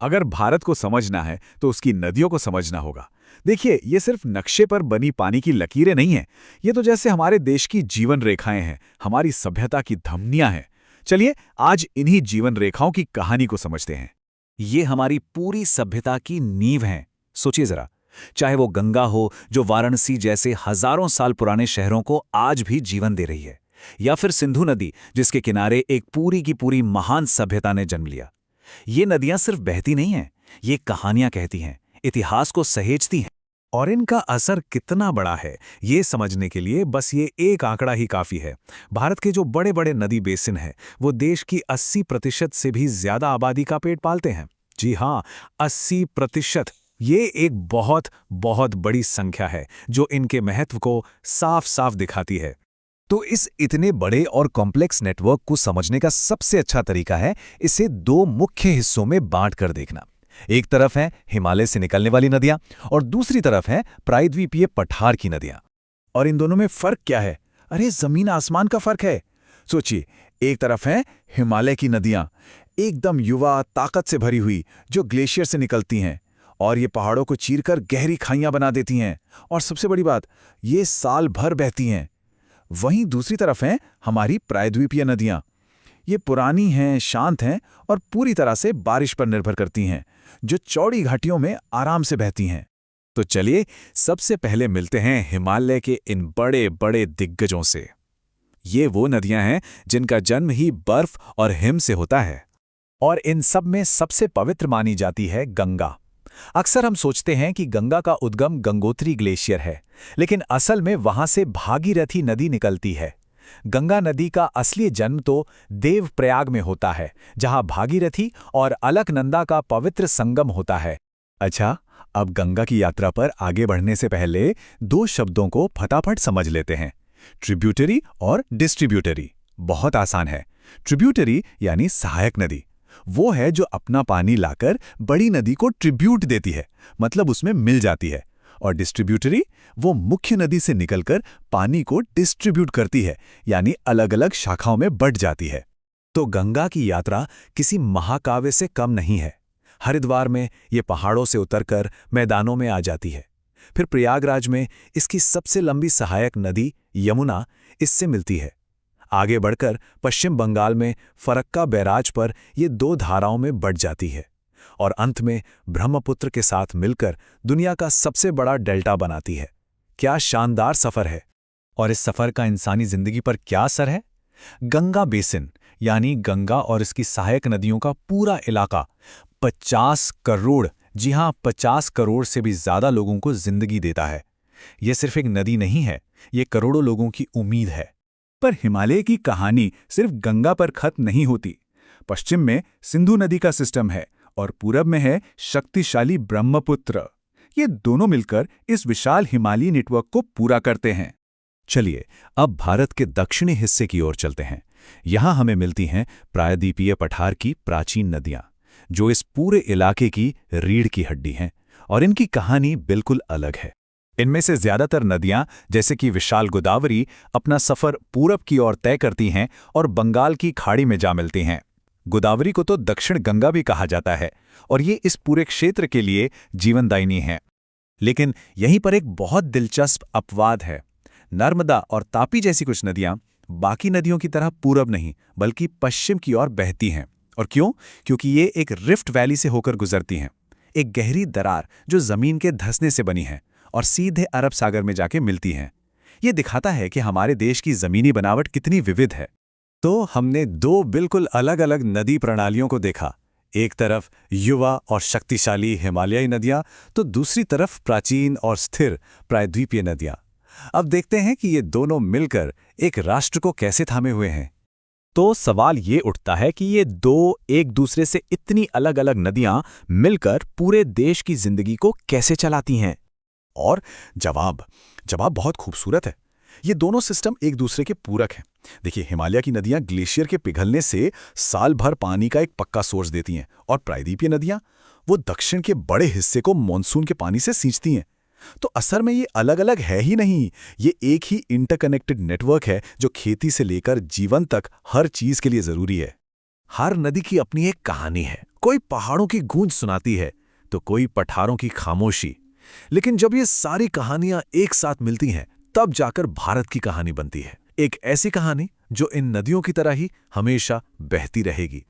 अगर भारत को समझना है तो उसकी नदियों को समझना होगा। देखिए, ये सिर्फ नक्शे पर बनी पानी की लकीरें नहीं हैं। ये तो जैसे हमारे देश की जीवन रेखाएं हैं, हमारी सभ्यता की धमनियां हैं। चलिए आज इन्हीं जीवन रेखाओं की कहानी को समझते हैं। ये हमारी पूरी सभ्यता की नींव हैं। सोचिए जरा, चाहे वो गंगा हो जो वाराणसी जैसे हजारों साल पुराने शहरों को आज भी जीवन दे रही है, या फिर सिंधु नदी जिसके किनारे एक पूरी की पूरी महान सभ्यता ने जन्म लिया। ये नदियां सिर्फ बहती नहीं हैं, ये कहानियां कहती हैं, इतिहास को सहेजती हैं। और इनका असर कितना बड़ा है ये समझने के लिए बस ये एक आंकड़ा ही काफी है। भारत के जो बड़े बड़े नदी बेसिन हैं वो देश की 80% से भी ज्यादा आबादी का पेट पालते हैं। जी हाँ, 80%। ये एक बहुत बहुत बड़ी संख्या है जो इनके महत्व को साफ साफ दिखाती है। तो इस इतने बड़े और कॉम्प्लेक्स नेटवर्क को समझने का सबसे अच्छा तरीका है इसे दो मुख्य हिस्सों में बांटकर देखना। एक तरफ है हिमालय से निकलने वाली नदियां और दूसरी तरफ है प्रायद्वीपीय पठार की नदियां। और इन दोनों में फर्क क्या है? अरे जमीन आसमान का फर्क है। सोचिए, एक तरफ है हिमालय की नदियां, एकदम युवा ताकत से भरी हुई, जो ग्लेशियर से निकलती हैं और ये पहाड़ों को चीरकर गहरी खाइयां बना देती हैं। और सबसे बड़ी बात, ये साल भर बहती हैं। वहीं दूसरी तरफ हैं हमारी प्रायद्वीपीय नदियां। ये पुरानी हैं, शांत हैं और पूरी तरह से बारिश पर निर्भर करती हैं, जो चौड़ी घाटियों में आराम से बहती हैं। तो चलिए सबसे पहले मिलते हैं हिमालय के इन बड़े बड़े दिग्गजों से। ये वो नदियां हैं जिनका जन्म ही बर्फ और हिम से होता है। और इन सब में सबसे पवित्र मानी जाती है गंगा। अक्सर हम सोचते हैं कि गंगा का उद्गम गंगोत्री ग्लेशियर है, लेकिन असल में वहां से भागीरथी नदी निकलती है। गंगा नदी का असली जन्म तो देवप्रयाग में होता है, जहां भागीरथी और अलकनंदा का पवित्र संगम होता है। अच्छा, अब गंगा की यात्रा पर आगे बढ़ने से पहले दो शब्दों को फटाफट समझ लेते हैं, ट्रिब्यूटरी और डिस्ट्रीब्यूटरी। बहुत आसान है। ट्रिब्यूटरी यानी सहायक नदी, वो है जो अपना पानी लाकर बड़ी नदी को ट्रिब्यूट देती है, मतलब उसमें मिल जाती है। और डिस्ट्रीब्यूटरी वो मुख्य नदी से निकलकर पानी को डिस्ट्रीब्यूट करती है, यानी अलग अलग शाखाओं में बंट जाती है। तो गंगा की यात्रा किसी महाकाव्य से कम नहीं है। हरिद्वार में ये पहाड़ों से उतरकर मैदानों में आ जाती है। फिर प्रयागराज में इसकी सबसे लंबी सहायक नदी यमुना इससे मिलती है। आगे बढ़कर पश्चिम बंगाल में फरक्का बैराज पर ये दो धाराओं में बंट जाती है और अंत में ब्रह्मपुत्र के साथ मिलकर दुनिया का सबसे बड़ा डेल्टा बनाती है। क्या शानदार सफर है! और इस सफर का इंसानी जिंदगी पर क्या असर है? गंगा बेसिन यानी गंगा और इसकी सहायक नदियों का पूरा इलाका 50 करोड़, जी हां 50 करोड़ से भी ज्यादा लोगों को जिंदगी देता है। यह सिर्फ एक नदी नहीं है, ये करोड़ों लोगों की उम्मीद है। पर हिमालय की कहानी सिर्फ गंगा पर खत्म नहीं होती। पश्चिम में सिंधु नदी का सिस्टम है और पूरब में है शक्तिशाली ब्रह्मपुत्र। ये दोनों मिलकर इस विशाल हिमालयी नेटवर्क को पूरा करते हैं। चलिए अब भारत के दक्षिणी हिस्से की ओर चलते हैं। यहां हमें मिलती हैं प्रायद्वीपीय पठार की प्राचीन नदियां, जो इस पूरे इलाके की रीढ़ की हड्डी हैं, और इनकी कहानी बिल्कुल अलग है। इनमें से ज्यादातर नदियां, जैसे कि विशाल गोदावरी, अपना सफर पूरब की ओर तय करती हैं और बंगाल की खाड़ी में जा मिलती हैं। गोदावरी को तो दक्षिण गंगा भी कहा जाता है और ये इस पूरे क्षेत्र के लिए जीवनदायिनी है। लेकिन यहीं पर एक बहुत दिलचस्प अपवाद है। नर्मदा और तापी जैसी कुछ नदियां बाकी नदियों की तरह पूरब नहीं बल्कि पश्चिम की ओर बहती हैं। और क्यों? क्योंकि ये एक रिफ्ट वैली से होकर गुजरती हैं, एक गहरी दरार जो जमीन के धंसने से बनी है और सीधे अरब सागर में जाके मिलती हैं। ये दिखाता है कि हमारे देश की जमीनी बनावट कितनी विविध है। तो हमने दो बिल्कुल अलग अलग नदी प्रणालियों को देखा। एक तरफ युवा और शक्तिशाली हिमालयी नदियां, तो दूसरी तरफ प्राचीन और स्थिर प्रायद्वीपीय नदियां। अब देखते हैं कि ये दोनों मिलकर एक राष्ट्र को कैसे थामे हुए हैं। तो सवाल ये उठता है कि ये दो एक दूसरे से इतनी अलग अलग नदियां मिलकर पूरे देश की जिंदगी को कैसे चलाती हैं? और जवाब बहुत खूबसूरत है। ये दोनों सिस्टम एक दूसरे के पूरक हैं। देखिए, हिमालय की नदियां ग्लेशियर के पिघलने से साल भर पानी का एक पक्का सोर्स देती हैं और प्रायद्वीपीय नदियां वो दक्षिण के बड़े हिस्से को मानसून के पानी से सींचती हैं। तो असर में ये अलग अलग है ही नहीं, ये एक ही इंटरकनेक्टेड नेटवर्क है जो खेती से लेकर जीवन तक हर चीज के लिए जरूरी है। हर नदी की अपनी एक कहानी है, कोई पहाड़ों की गूंज सुनाती है तो कोई पठारों की खामोशी। लेकिन जब ये सारी कहानियां एक साथ मिलती हैं, तब जाकर भारत की कहानी बनती है। एक ऐसी कहानी जो इन नदियों की तरह ही हमेशा बहती रहेगी।